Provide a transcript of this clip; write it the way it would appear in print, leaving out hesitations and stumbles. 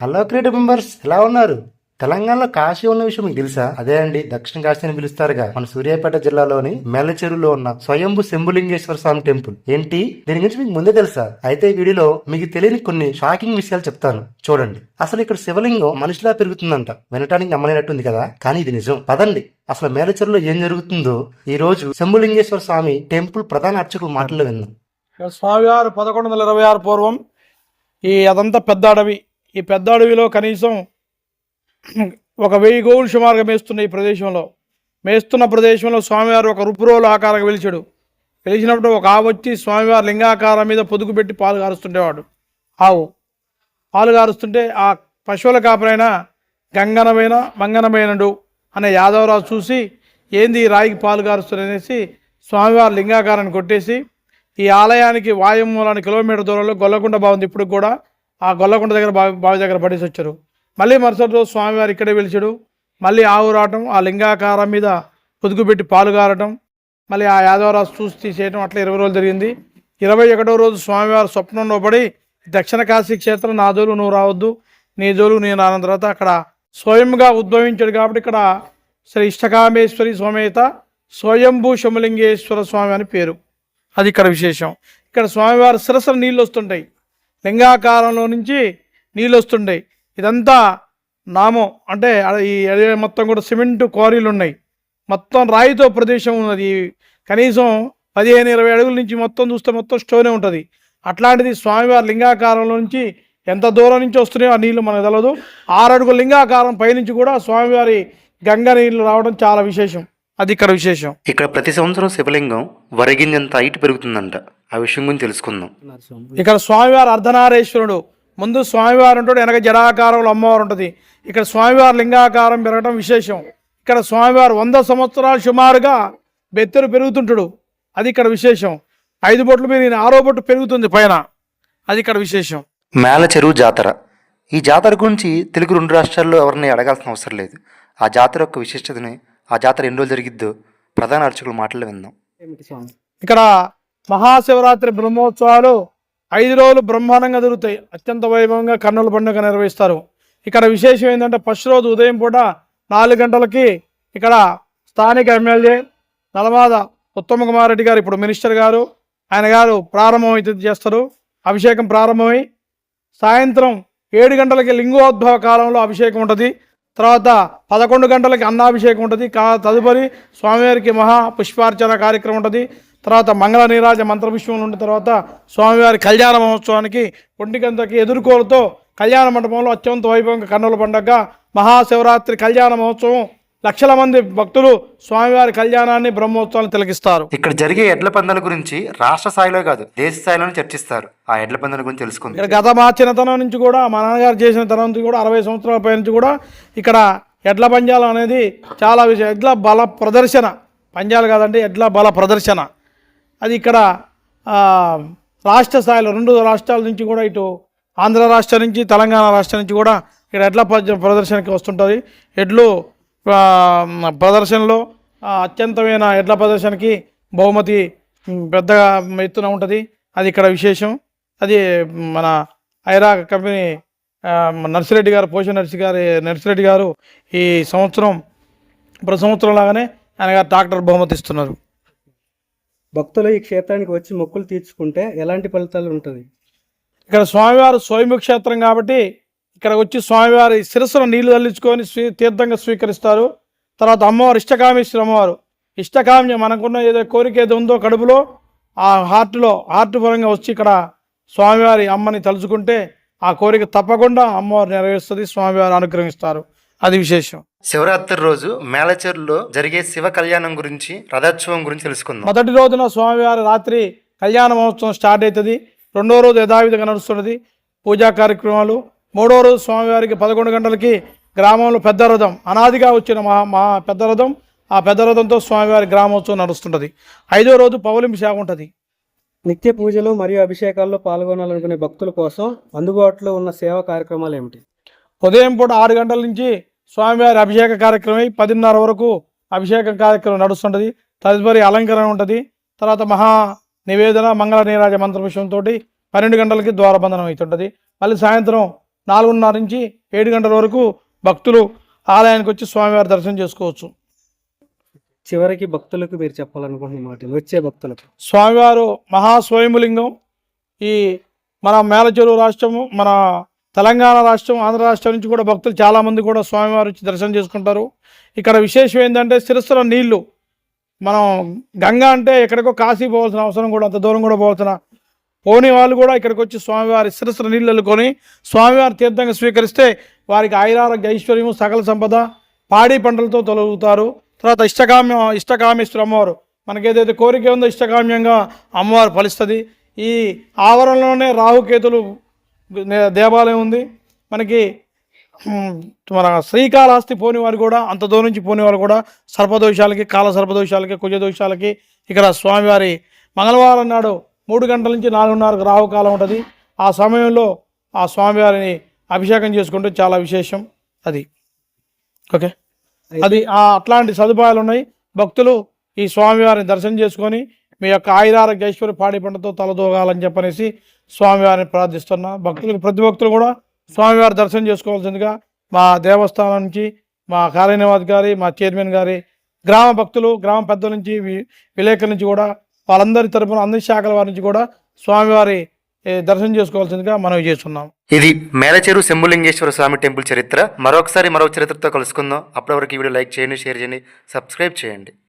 Hello creative members, ఎలా ఉన్నారు? తెలంగాణలో కాశీ ఉన్న విషయం మీకు తెలుసా? అదే అండి, దక్షిణ కాశీ అని పిలుస్తారుగా. మన సూర్యాపేట జిల్లాలోని మేలచెరువులో ఉన్న స్వయంభు శంభులింగేశ్వర స్వామి టెంపుల్. ఏంటి, దీని గురించి మీకు ముందే తెలుసా? అయితే ఈ వీడియోలో మీకు తెలియని కొన్ని షాకింగ్ విషయాలు చెప్తాను, చూడండి. అసలు ఇక్కడ శివలింగం మనిషిలా పెరుగుతుందంట. వినటానికి నమ్మలేనట్టుంది కదా, కానీ ఇది నిజం. పదండి, అసలు మేలచెరువులో ఏం జరుగుతుందో ఈ రోజు శంభులింగేశ్వర స్వామి టెంపుల్ ప్రధాన అర్చకుల మాటల్లో విందాం. స్వామివారు 1126 పూర్వం అదంతా పెద్ద అడవి. ఈ పెద్ద అడవిలో కనీసం 1000 గోవులు సుమారుగా మేస్తున్న ఈ ప్రదేశంలో మేస్తున్న ప్రదేశంలో స్వామివారు ఒక రుపురోలు ఆకారంగా వెలిచాడు. వెలిచినప్పుడు ఒక ఆవు వచ్చి స్వామివారి లింగాకారం మీద పొదుగు పెట్టి పాలు కారుస్తుండేవాడు. ఆవు పాలు కారుస్తుంటే ఆ పశువుల కాపరైన గంగనమైన మంగనమైనడు అనే యాదవరాజు చూసి ఏంది ఈ రాయికి పాలు కారుస్తుందనేసి స్వామివారి లింగాకారాన్ని కొట్టేసి ఈ ఆలయానికి వాయుమూలానికి కిలోమీటర్ దూరంలో గొల్లకుండ బాగుంది. ఇప్పుడు కూడా ఆ గొల్లకుండ దగ్గర బావి దగ్గర పడేసి వచ్చారు. మళ్ళీ మరుసటి రోజు స్వామివారు ఇక్కడే వెలిచాడు. మళ్ళీ ఆవు రావటం, ఆ లింగాకారం మీద పొదుగు పెట్టి పాలు గారటం, మళ్ళీ ఆ యాదవరాజు చూసి తీసేయటం, అట్లా 20 రోజులు జరిగింది. 21వ రోజు స్వామివారు స్వప్నంలో పడి దక్షిణ కాశీ క్షేత్రం నా జోలు నువ్వు రావద్దు, నీ జోలు నేను రాన తర్వాత అక్కడ స్వయంగా ఉద్భవించాడు. కాబట్టి ఇక్కడ శ్రీ ఇష్టకామేశ్వరి సమేత స్వయంభూ శంభులింగేశ్వర స్వామి అని పేరు. అది ఇక్కడ విశేషం. ఇక్కడ స్వామివారి శిరస్సుల నీళ్ళు వస్తుంటాయి, లింగాకారంలో నుంచి నీళ్ళు వస్తుంటాయి. ఇదంతా నామం అంటే ఈ మొత్తం కూడా సిమెంట్ క్వారీలు ఉన్నాయి, మొత్తం రాయితో ప్రదేశం ఉన్నది. కనీసం 15-20 అడుగుల నుంచి మొత్తం చూస్తే మొత్తం స్టోనే ఉంటుంది. అట్లాంటిది స్వామివారి లింగాకారంలో నుంచి ఎంత దూరం నుంచి వస్తున్నాయో ఆ నీళ్లు మనకు తెలియదు. 6 అడుగుల లింగాకారం పైనుంచి కూడా స్వామివారి గంగ నీళ్లు రావడం చాలా విశేషం. అది ఇక్కడ విశేషం. ఇక్కడ ప్రతి సంవత్సరం శివలింగం వరగింజంత హైట్ పెరుగుతుందంట. ఆ విషయం గురించి తెలుసుకుందాం. ఇక్కడ స్వామివారు అర్ధనారీశ్వరుడు. ముందు స్వామివారు ఉంటాడు, వెనక జడాకారంలో అమ్మవారు ఉంటుంది. ఇక్కడ స్వామివారి లింగాకారం పెరగడం విశేషం. ఇక్కడ స్వామివారు 100 సంవత్సరాలు సుమారుగా బెత్తెరు పెరుగుతుంటాడు. అది ఇక్కడ విశేషం. 5 బొట్లు మీద 6వ బొట్టు పెరుగుతుంది పైన. అది ఇక్కడ విశేషం. మేలచెరువు జాతర. ఈ జాతర గురించి తెలుగు 2 రాష్ట్రాల్లో ఎవరిని అడగాల్సిన అవసరం లేదు. ఆ జాతర యొక్క విశిష్టతని, ఆ జాతర ఎన్ని రోజులు జరిగిద్దో ప్రధాన అర్చకుల మాటలు విందాం. ఇక్కడ మహాశివరాత్రి బ్రహ్మోత్సవాలు 5 రోజులు బ్రహ్మాండంగా జరుగుతాయి. అత్యంత వైభవంగా కన్నుల పండుగ నిర్వహిస్తారు. ఇక్కడ విశేషం ఏంటంటే ఫస్ట్ రోజు ఉదయం పూట 4 గంటలకి ఇక్కడ స్థానిక ఎమ్మెల్యే నలమాద ఉత్తమ కుమార్ రెడ్డి గారు, ఇప్పుడు మినిస్టర్ గారు, ఆయన గారు ప్రారంభం చేస్తారు. అభిషేకం ప్రారంభమై సాయంత్రం 7 గంటలకి లింగోద్భవ కాలంలో అభిషేకం ఉంటుంది. తర్వాత 11 గంటలకి అన్నాభిషేకం ఉంటుంది. తదుపరి స్వామివారికి మహా పుష్పార్చన కార్యక్రమం ఉంటుంది. తర్వాత మంగళ నీరాజ మంత్రపుష్పం ఉండిన తర్వాత స్వామివారి కళ్యాణ మహోత్సవానికి 1 గంటకి ఎదుర్కోలతో కళ్యాణ మండపంలో అత్యంత వైభవంగా కన్నుల పండుగ మహాశివరాత్రి కళ్యాణ మహోత్సవం. లక్షల మంది భక్తులు స్వామివారి కళ్యాణాన్ని బ్రహ్మోత్సవాన్ని తిలకిస్తారు. ఇక్కడ జరిగే ఎడ్ల పందాల గురించి రాష్ట్ర స్థాయిలో కాదు, దేశ స్థాయిలోనే చర్చిస్తారు. ఆ ఎడ్ల పందాల గురించి తెలుసుకుంది. ఇక్కడ గత మార్చినతనం నుంచి కూడా, మా నాన్నగారు చేసిన తనం నుంచి కూడా 60 సంవత్సరాల పై నుంచి కూడా ఇక్కడ ఎడ్ల పంజాలు అనేది చాలా విషయం. ఎడ్ల బల ప్రదర్శన, పంజాలు కాదండి, ఎడ్ల బల ప్రదర్శన. అది ఇక్కడ రాష్ట్ర స్థాయిలో 2 రాష్ట్రాల నుంచి కూడా, ఇటు ఆంధ్ర రాష్ట్రం నుంచి, తెలంగాణ రాష్ట్రం నుంచి కూడా ఇక్కడ ఎడ్ల ప్రదర్శనకి వస్తుంటుంది. ఎడ్లు ప్రదర్శనలో అత్యంతమైన ఎడ్ల ప్రదర్శనకి బహుమతి పెద్దగా ఎత్తున ఉంటుంది. అది ఇక్కడ విశేషం. అది మన ఐరా కంపెనీ నర్సిరెడ్డి గారు, పోషణ నర్సిరెడ్డి గారు ఈ సంవత్సరం ప్రతి సంవత్సరం లాగానే ఆయన గారు ట్రాక్టర్ బహుమతి ఇస్తున్నారు. భక్తులు ఈ క్షేత్రానికి వచ్చి మొక్కులు తీర్చుకుంటే ఎలాంటి ఫలితాలు ఉంటుంది? ఇక్కడ స్వామివారు స్వయంభూ క్షేత్రం కాబట్టి ఇక్కడ వచ్చి స్వామివారి శిరస్సును నీళ్లు తల్లించుకొని తీర్థంగా స్వీకరిస్తారు. తర్వాత అమ్మవారు ఇష్టకామేశ్వరి అమ్మవారు. ఇష్టకామ్య మనకున్న ఏదో కోరిక ఏదో ఉందో కడుపులో, ఆ హార్ట్ పరంగా వచ్చి ఇక్కడ స్వామివారి అమ్మని తలుచుకుంటే ఆ కోరిక తప్పకుండా అమ్మవారు నెరవేరుస్తుంది, స్వామివారు అనుగ్రహిస్తారు. అది విశేషం. శివరాత్రి రోజు మేలచెరువులో జరిగే శివ కళ్యాణం గురించి, రథోత్సవం గురించి తెలుసుకుందాం. మొదటి రోజున స్వామివారి రాత్రి కళ్యాణ మహోత్సవం స్టార్ట్ అవుతుంది. 2వ రోజు యథావిధిగా నడుస్తున్నది పూజా కార్యక్రమాలు. 3వ రోజు స్వామివారికి 11 గంటలకి గ్రామంలో పెద్ద రథం, అనాదిగా వచ్చిన మహా పెద్ద రథం, ఆ పెద్ద రథంతో స్వామివారి గ్రామోత్సవం నడుస్తుంటుంది. 5వ రోజు పౌలింపు శాఖ ఉంటుంది. నిత్య పూజలు మరియు అభిషేకాల్లో పాల్గొనాలనుకునే భక్తుల కోసం అందుబాటులో ఉన్న సేవా కార్యక్రమాలు ఏమిటి? ఉదయం పూట 6 గంటల నుంచి స్వామివారి అభిషేక కార్యక్రమం 10:30 వరకు అభిషేకం కార్యక్రమం నడుస్తుంటుంది. తదుపరి అలంకరణ ఉంటుంది. తర్వాత మహా నివేదన మంగళ నీరాజ మంత్రపుష్పంతో 12 గంటలకి ద్వారబంధనం అవుతుంటుంది. మళ్ళీ సాయంత్రం 4:30 నుంచి 7 గంటల వరకు భక్తులు ఆలయానికి వచ్చి స్వామివారి దర్శనం చేసుకోవచ్చు. చివరికి భక్తులకు మీరు చెప్పాలనుకుంటున్న మాట, వచ్చే భక్తులకు. స్వామివారు మహాస్వయంభులింగం. ఈ మన మేలచెరువు రాష్ట్రము, మన తెలంగాణ రాష్ట్రం, ఆంధ్ర రాష్ట్రం నుంచి కూడా భక్తులు చాలామంది కూడా స్వామివారు వచ్చి దర్శనం చేసుకుంటారు. ఇక్కడ విశేషం ఏంటంటే శిరస్సుల నీళ్లు, మనం గంగా అంటే ఎక్కడికో కాశీ పోవాల్సిన అవసరం కూడా, అంత దూరం కూడా పోని వాళ్ళు కూడా ఇక్కడికి వచ్చి స్వామివారి శిరస్సుల నీళ్ళు వెళ్ళుకొని స్వామివారి తీర్థంగా స్వీకరిస్తే వారికి ఆయురారోగ్య ఐశ్వర్యము, సకల సంపద, పాడి పంటలతో తొలగుతారు. తర్వాత ఇష్టకామేశ్వర అమ్మవారు, మనకి ఏదైతే కోరిక ఉందో ఇష్టకామ్యంగా అమ్మవారు ఫలిస్తుంది. ఈ ఆవరణలోనే రాహుకేతులు దేవాలయం ఉంది. మనకి మన శ్రీకాళహస్తి పోని వారు కూడా, అంత దూరం నుంచి పోని వారు కూడా సర్పదోషాలకి, కాల సర్పదోషాలకి, కుజదోషాలకి ఇక్కడ స్వామివారి మంగళవారం నాడు 3 గంటల నుంచి 4:30 రాహుకాలం ఉంటుంది. ఆ సమయంలో ఆ స్వామివారిని అభిషేకం చేసుకుంటే చాలా విశేషం అది. ఓకే, అది అట్లాంటి సదుపాయాలు ఉన్నాయి. భక్తులు ఈ స్వామివారిని దర్శనం చేసుకొని మీ యొక్క ఆయురారోగ్య ఐశ్వర్య పాడి పంటతో తలదూగాలని చెప్పనేసి స్వామివారిని ప్రార్థిస్తున్నా. భక్తులకు, ప్రతి భక్తులు కూడా స్వామివారి దర్శనం చేసుకోవాల్సిందిగా మా దేవస్థానం నుంచి, మా కార్యనిర్వాహకారి, మా చైర్మన్ గారి, గ్రామ భక్తులు, గ్రామ పెద్దల నుంచి, విలేకరుల నుంచి కూడా, వాళ్ళందరి తరపున అన్ని శాఖల వారి నుంచి కూడా స్వామివారి దర్శనం చేసుకోవాల్సిందిగా మనం చేస్తున్నాం. ఇది మేలచెరువు శంభులింగేశ్వర స్వామి టెంపుల్ చరిత్ర. మరొక చరిత్రతో కలుసుకుందాం. అప్పటి వరకు ఈ వీడియో లైక్ చేయండి, షేర్ చేయండి, సబ్స్క్రైబ్ చేయండి.